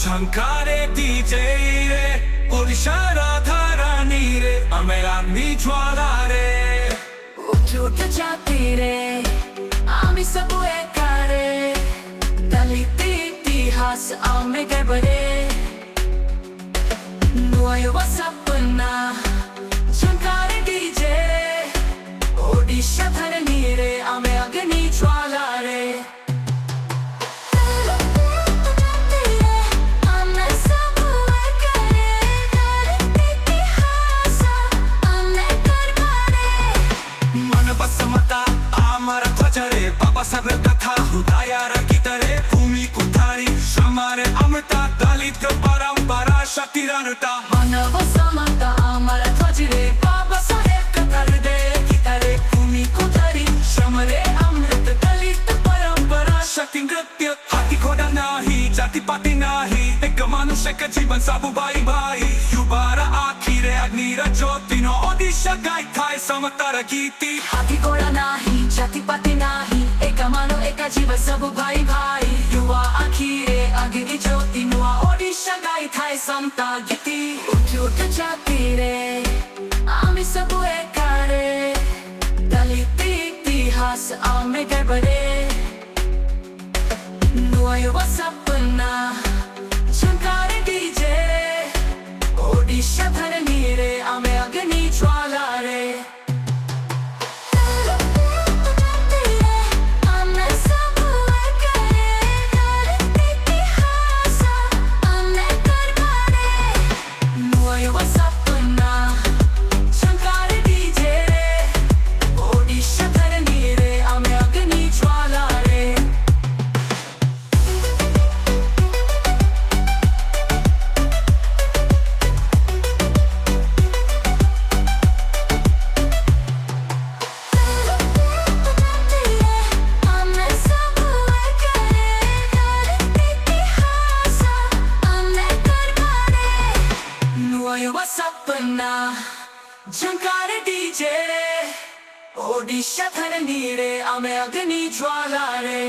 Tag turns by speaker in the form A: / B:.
A: Çankare DJ re, Odisha Radharani re, Amerani Jwala re.
B: Uठ जाती रे आम्ही सब एका रे दलित इतिहास आम्ही गडबडे नुवा सपना झंकारे डीजे ओडिशा धरणी रे आम्ही अग्नी ज्वाला रे
A: बाबासाहेब कथा हृदयाला गीतरे भूमी कुठारी श्रमारे अमृता दलित परंपरा शक्ती रणता
B: मानव समता आम्हाला ध्वजरे बाबासाहेब कथा हृदय गीतरे भूमी कुठारी श्रमरे अमृत दलित परंपरा
A: शक्ती नृत्य हाती घोडा नाही जातीपाती नाही एक मनुष्य का जीवन सब भाई भाई युवारा आखिरे अग्निरा ज्योतिनो ओडिशा गायताय समतार गीती
B: हाती घोडा नाही जातीपाती नाही एका मानो एका जीवन सब भाई भाई युवा आखिरे अग्नि ज्योति नुआ ओडिशा गायताय समता गीती उठ जाती रे आम्ही सब एका रे दलित इतिहास आम्ही गडबडे नुआ युवा सपना झंकारे डीजे ओडिशा धरणी रे आम्ही अग्नि ज्वाला रे सपना झंकारे डीजे ओडिशा धरणी रे आम्ही अग्नि ज्वाला रे